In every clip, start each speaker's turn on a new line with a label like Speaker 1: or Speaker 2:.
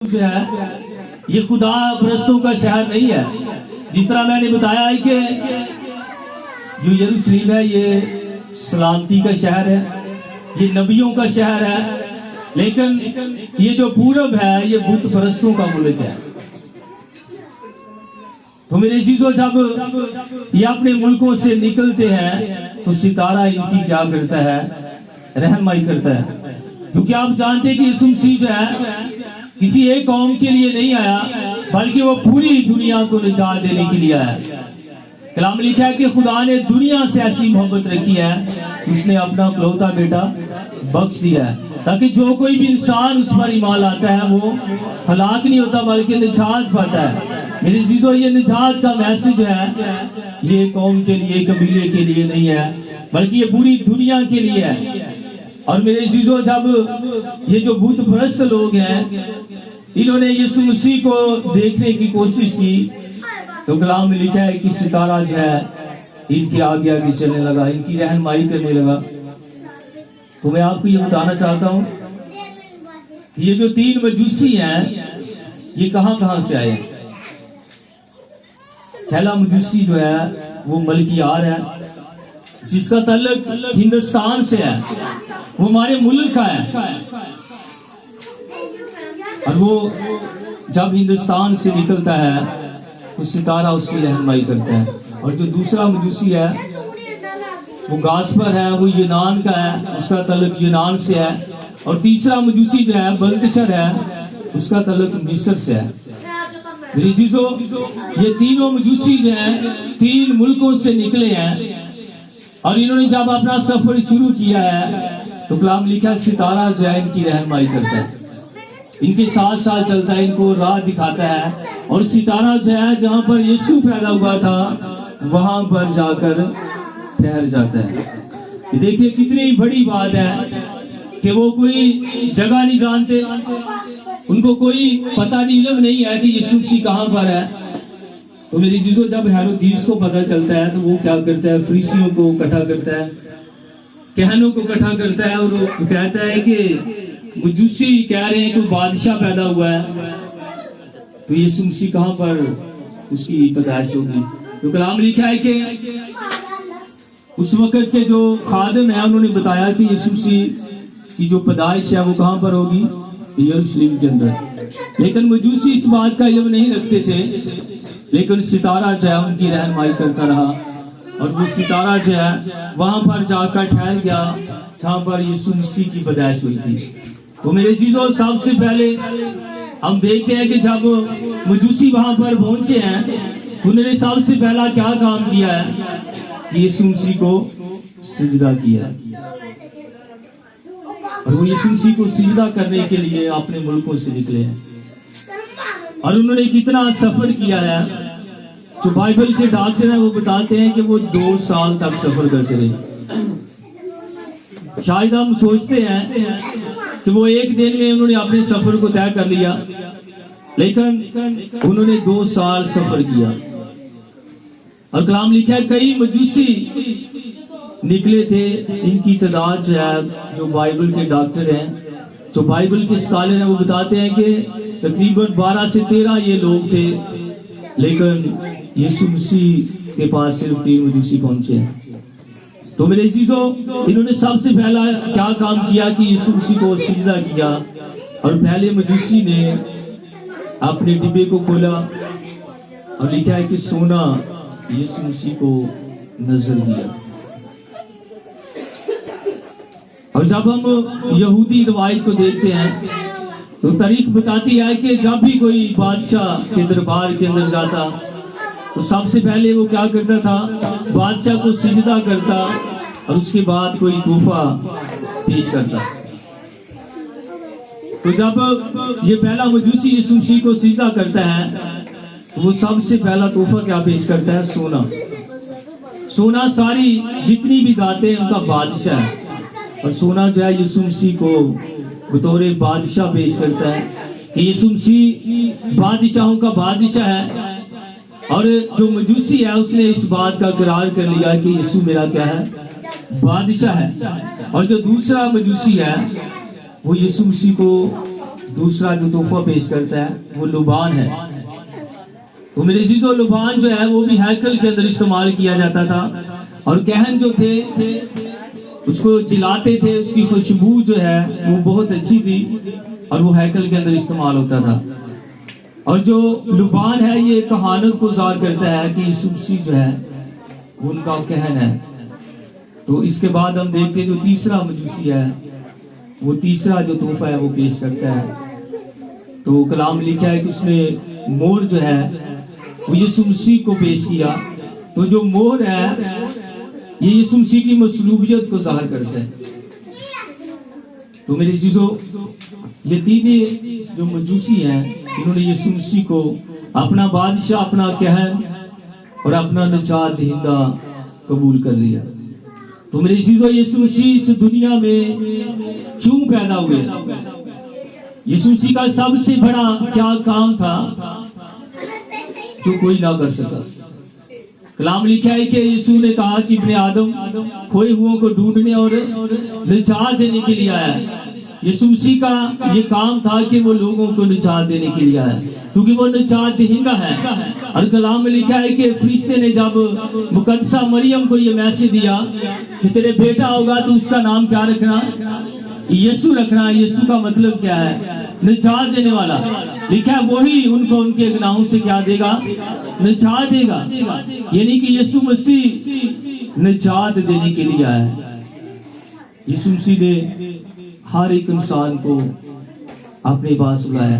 Speaker 1: جو ہے یہ خدا پرستوں کا شہر نہیں ہے. جس طرح میں نے بتایا ہے کہ جو یروشلم ہے یہ سلامتی کا شہر ہے, یہ نبیوں کا شہر ہے, لیکن یہ جو پورب ہے یہ بت پرستوں کا ملک ہے. تو میرے عزیزو, جب یہ اپنے ملکوں سے نکلتے ہیں تو ستارہ ان کی کیا کرتا ہے؟ رہنمائی کرتا ہے. کیونکہ آپ جانتے ہیں کہ یسوع مسیح جو ہے کسی ایک قوم کے لیے نہیں آیا بلکہ وہ پوری دنیا کو نجات دینے کے لیے آیا. کلام لکھا ہے کہ خدا نے دنیا سے ایسی محبت رکھی ہے اس نے اپنا اکلوتا بیٹا بخش دیا ہے تاکہ جو کوئی بھی انسان اس پر ایمان لاتا ہے وہ ہلاک نہیں ہوتا بلکہ نجات پاتا ہے. میرے عزیزو, یہ نجات کا میسج جو ہے یہ قوم کے لیے, قبیلے کے لیے نہیں ہے بلکہ یہ پوری دنیا کے لیے ہے. اور میرے عزیزو, جب یہ جو بت پرست لوگ ہیں انہوں نے یسوع مسیح کو دیکھنے کی کوشش کی تو کلام میں لکھا ہے کہ ستارہ جو ہے ان کے آگے آگے چلنے لگا, ان کی رہنمائی کرنے لگا. تو میں آپ کو یہ بتانا چاہتا ہوں کہ یہ جو 3 مجوسی ہیں یہ کہاں کہاں سے آئے. پہلا مجوسی جو ہے وہ ملکیار ہے جس کا تعلق ہندوستان سے ہے, وہ ہمارے ملک کا ہے. اور وہ جب ہندوستان سے نکلتا ہے تو ستارہ اس کی رہنمائی کرتا ہے. اور جو دوسرا مجوسی ہے وہ گاسپر ہے, وہ یونان کا ہے, اس کا تعلق یونان سے ہے. اور تیسرا مجوسی جو ہے بلتشر ہے, اس کا تعلق مصر سے ہے. میری چیزوں, یہ تینوں مجوسی جو ہیں 3 ملکوں سے نکلے ہیں اور انہوں نے جب اپنا سفر شروع کیا ہے تو کلام لکھا ستارہ جو ہے ان کی رہنمائی کرتا ہے, ان کے ساتھ ساتھ چلتا ہے, ان کو راہ دکھاتا ہے. اور ستارہ جو ہے جہاں پر یسوع پیدا ہوا تھا وہاں پر جا کر ٹھہر جاتا ہے. دیکھیے کتنی بڑی بات ہے کہ وہ کوئی جگہ نہیں جانتے, ان کو کوئی پتہ نہیں, علم نہیں ہے کہ یسوع مسیح کہاں پر ہے. تو میری چیزوں, جب ہیرودیس کو پتہ چلتا ہے تو وہ کیا کرتا ہے؟ فریسیوں کو اکٹھا کرتا ہے, کہنوں کو اکٹھا کرتا ہے اور وہ کہتا ہے کہ مجوسی کہہ رہے ہیں کہ بادشاہ پیدا ہوا ہے تو یسوع مسیح کہاں پر اس کی پیدائش ہوگی. تو کلام لکھا ہے کہ اس وقت کے جو خادم ہیں انہوں نے بتایا کہ یسوع مسیح کی جو پیدائش ہے وہ کہاں پر ہوگی؟ یروشلم کے اندر. لیکن مجوسی اس بات کا علم نہیں رکھتے تھے, لیکن ستارہ جو ہے ان کی رہنمائی کرتا رہا اور وہ ستارہ جو ہے وہاں پر جا کر ٹھہر گیا جہاں پر یسوع مسیح کی پیدائش ہوئی تھی. تو میرے عزیزو, سب سے پہلے ہم دیکھتے ہیں کہ جب مجوسی وہاں پر پہنچے ہیں انہوں نے سب سے پہلا کیا کام کیا ہے؟ یسوع مسیح کو سجدہ کیا. اور وہ یسوع مسیح کو سجدہ کرنے کے لیے اپنے ملکوں سے نکلے ہیں اور انہوں نے کتنا سفر کیا ہے. جو بائبل کے ڈاکٹر ہیں وہ بتاتے ہیں کہ وہ 2 سال تک سفر کرتے رہے. شاید ہم سوچتے ہیں کہ وہ ایک دن میں انہوں نے اپنے سفر کو طے کر لیا, لیکن انہوں نے 2 سال سفر کیا. اور کلام لکھا ہے کئی مجوسی نکلے تھے. ان کی تعداد جو ہے, جو بائبل کے ڈاکٹر ہیں, جو بائبل کے اسکالر ہیں, وہ بتاتے ہیں کہ تقریباً 12 سے 13 یہ لوگ تھے, لیکن یسوع مسیح کے پاس صرف 3 مجوسی پہنچے ہیں. تو میرے عزیزو, انہوں نے سب سے پہلا کیا کام کیا کہ یسوع مسیح کو سجدہ کیا. اور پہلے مجوسی نے اپنے ڈبے کو کھولا اور لکھا ہے کہ سونا یسوع مسیح کو نظر دیا. اور جب ہم یہودی روایت کو دیکھتے ہیں تو تاریخ بتاتی ہے کہ جب بھی کوئی بادشاہ کے دربار کے اندر جاتا تو سب سے پہلے وہ کیا کرتا تھا؟ بادشاہ کو سجدہ کرتا اور اس کے بعد کوئی تحفہ پیش کرتا. تو جب یہ پہلا مجوسی یسوع مسیح کو سجدہ کرتا ہے تو وہ سب سے پہلا تحفہ کیا پیش کرتا ہے؟ سونا. سونا ساری جتنی بھی داتیں ان کا بادشاہ ہے, اور سونا جو ہے یسوع مسیح کو بطور بادشاہ پیش کرتا ہے کہ یسوع مسیح بادشاہوں کا بادشاہ ہے. اور جو مجوسی ہے اس نے اس بات کا اقرار کر لیا کہ یسوع میرا کیا ہے؟ بادشاہ ہے. اور جو دوسرا مجوسی ہے وہ یسوع مسیح کو دوسرا جو تحفہ پیش کرتا ہے وہ لبان ہے. تو میرے عزیزو لبان جو ہے وہ بھی ہیکل کے اندر استعمال کیا جاتا تھا, اور کہن جو تھے اس کو جلاتے تھے, اس کی خوشبو جو ہے وہ بہت اچھی تھی اور وہ ہیکل کے اندر استعمال ہوتا تھا. اور جو لبان ہے یہ کہانت کو ظاہر کرتا ہے کہ یسوع مسیح جو ہے وہ ان کا کہن ہے. تو اس کے بعد ہم دیکھتے ہیں جو تیسرا مجوسی ہے وہ تیسرا جو تحفہ ہے وہ پیش کرتا ہے. تو کلام لکھا ہے کہ اس نے مور جو ہے وہ یسوع مسیح کو پیش کیا. تو جو مور ہے یہ یسوع مسیح کی مصلوبیت کو ظاہر کرتا ہے. تو میرے عزیزو یہ تینوں جو مجوسی ہیں انہوں نے یسوع مسیح کو اپنا بادشاہ, اپنا کہن اور اپنا نجات دہندہ قبول کر لیا. تو میرے عزیزو یسوع مسیح اس دنیا میں کیوں پیدا ہوئے؟ یسوع مسیح کا سب سے بڑا کیا کام تھا جو کوئی نہ کر سکا؟ کلام لکھا ہے کہ یسوع نے کہا کہ ابن آدم کھوئے ہوئوں کو ڈھونڈنے اور نجات دینے کے لیے آیا ہے. یسوع مسیح کا یہ کام تھا کہ وہ لوگوں کو نجات دینے کے لیے آیا ہے, کیونکہ وہ نجات دہندہ ہے. اور کلام میں لکھا ہے کہ فرشتے نے جب مقدسہ مریم کو یہ میسج دیا کہ تیرے بیٹا ہوگا تو اس کا نام کیا رکھنا؟ یسوع رکھنا. یسوع کا مطلب کیا ہے؟ نجات دینے والا. لکھا ہے وہی ان کو ان کے گناہوں سے کیا دے گا؟ نجات دے گا. یعنی کہ یسوع مسیح نجات دینے کے لیے آیا ہے. یسوع مسیح نے ہر ایک انسان کو اپنے پاس بلایا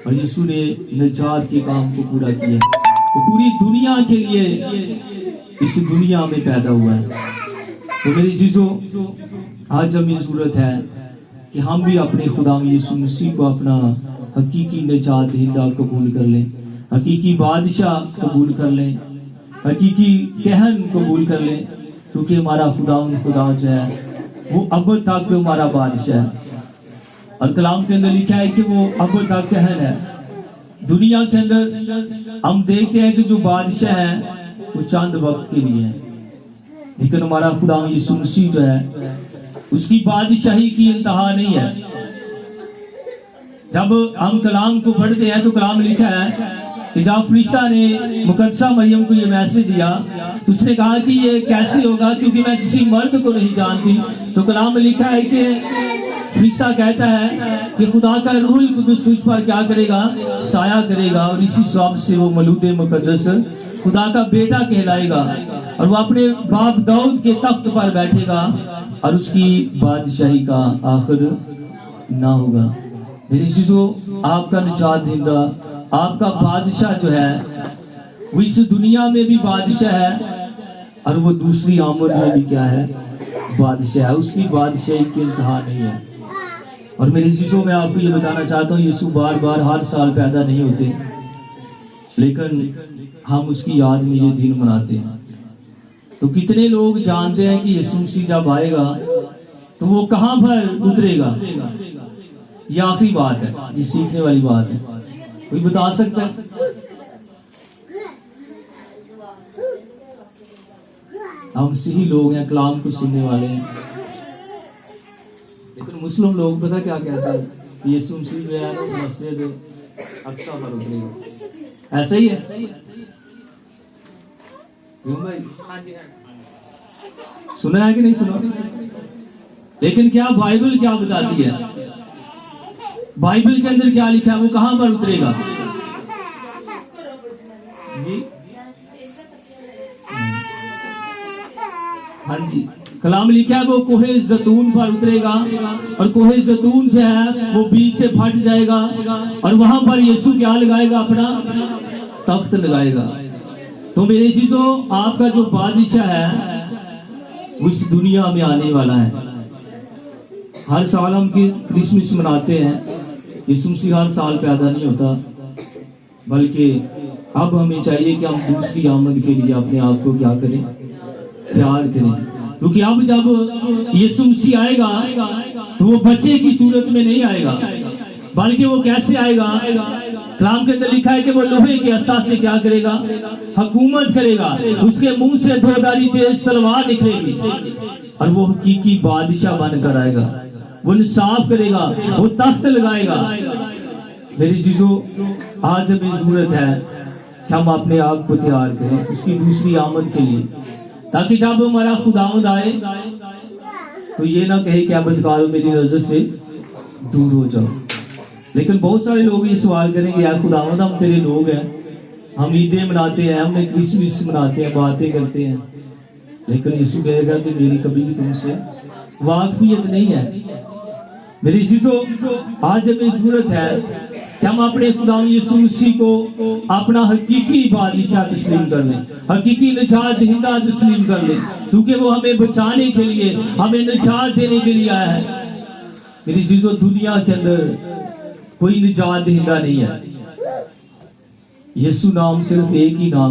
Speaker 1: اور یسوع نے نجات کے کام کو پورا کیا. وہ پوری دنیا کے لیے اس دنیا میں پیدا ہوا ہے. تو میری عزیزو آج ہمیں ضرورت ہے کہ ہم بھی اپنے خدا یسوع مسیح کو اپنا حقیقی نجات دہندہ قبول کر لیں, حقیقی بادشاہ قبول کر لیں, حقیقی کہن قبول کر لیں, کیونکہ ہمارا خدا جو ہے وہ ابد تک ہمارا بادشاہ ہے. اور کلام کے اندر لکھا ہے کہ وہ ابد تک کہن ہے. دنیا کے اندر ہم دیکھتے ہیں کہ جو بادشاہ ہے وہ چند وقت کے لیے ہے, لیکن ہمارا خدا یسوع مسیح جو ہے اس کی بادشاہی کی انتہا نہیں ہے. جب ہم کلام کو پڑھتے ہیں تو کلام لکھا ہے کہ جب فرشتہ نے مقدسہ مریم کو یہ میسج دیا تو اس نے کہا کہ یہ کیسے ہوگا کیونکہ میں کسی مرد کو نہیں جانتی. تو کلام میں لکھا ہے کہ فرشتہ کہتا ہے کہ خدا کا روح القدس تجھ پر کیا کرے گا؟ سایہ کرے گا, اور اسی سبب سے وہ مولود مقدس خدا کا بیٹا کہلائے گا, اور وہ اپنے باپ داؤد کے تخت پر بیٹھے گا اور اس کی بادشاہی کا آخر نہ ہوگا. میرے عزیزو آپ کا نجات دہندہ, آپ کا بادشاہ جو ہے وہ اس دنیا میں بھی بادشاہ ہے اور وہ دوسری آمد میں بھی کیا ہے؟ بادشاہ ہے. اس کی بادشاہی کی انتہا نہیں ہے. اور میرے عزیزوں میں آپ کو یہ بتانا چاہتا ہوں یسوع بار بار ہر سال پیدا نہیں ہوتے, لیکن ہم اس کی یاد میں یہ دن مناتے ہیں. تو کتنے لوگ جانتے ہیں کہ یسوع مسیح جب آئے گا تو وہ کہاں پر اترے گا؟ یہ آخری بات ہے, یہ سیکھنے والی بات ہے. کوئی بتا سکتا ہے؟ ہم صحیح لوگ ہیں, کلام کو سننے والے ہیں, لیکن مسلم لوگ پتہ کیا کہتے ہیں کہ یسوع مسیح جو ہے مسجد اقصی پر اترے گا. ایسا ہی ہے سنا ہے کہ نہیں سنا؟ لیکن کیا بائبل کیا بتاتی ہے؟ بائبل کے اندر کیا لکھا ہے؟ وہ کہاں پر اترے گا؟ جی ہاں جی, کلام لکھا ہے وہ کوہ زیتون پر اترے گا, اور کوہ زیتون جو ہے وہ بیچ سے پھٹ جائے گا, اور وہاں پر یسوع کیا لگائے گا؟ اپنا تخت لگائے گا. تو میرے عزیزو آپ کا جو بادشاہ ہے وہ اس دنیا میں آنے والا ہے. ہر سال ہم کرسمس مناتے ہیں, یسوع مسیح ہر سال پیدا نہیں ہوتا, بلکہ اب ہمیں چاہیے کہ ہم دوسری آمد کے لیے اپنے آپ کو کیا کریں؟ تیار کریں. کیونکہ اب جب یسوع مسیح آئے گا تو وہ بچے کی صورت میں نہیں آئے گا, بلکہ وہ کیسے آئے گا؟ کلام کے اندر لکھا ہے کہ وہ لوہے کے عصا سے کیا کرے گا؟ حکومت کرے گا. اس کے منہ سے دو دھاری تیز تلوار نکلے گی, اور وہ حقیقی بادشاہ بن کر آئے گا. وہ انصاف کرے گا، وہ تخت لگائے گا۔ میری چیزوں، آج ہمیں ضرورت ہے کہ ہم اپنے آپ کو تیار کریں اس کی دوسری آمد کے لیے، تاکہ جب ہمارا خداوند آئے تو یہ نہ کہے کہ اب بدکارو میری نظر سے دور ہو جاؤ۔ لیکن بہت سارے لوگ یہ سوال کریں گے، یار خداوند ہم تیرے لوگ ہیں، ہم عیدیں مناتے ہیں، ہم کرسمس مناتے ہیں، باتیں کرتے ہیں، لیکن یسوع کہے گا کہ میری کبھی بھی تم سے واقفیت نہیں ہے۔ میری عزیزو، آج ہمیں ضرورت ہے کہ ہم اپنے خداوند یسوع مسیح کو اپنا حقیقی بادشاہ تسلیم کر لیں، حقیقی نجات دہندہ تسلیم کر لیں، کیونکہ وہ ہمیں بچانے کے لیے، ہمیں نجات دینے کے لیے آیا ہے۔ میری عزیزو، دنیا کے اندر کوئی نجات دہندہ نہیں ہے، یسوع نام صرف ایک ہی نام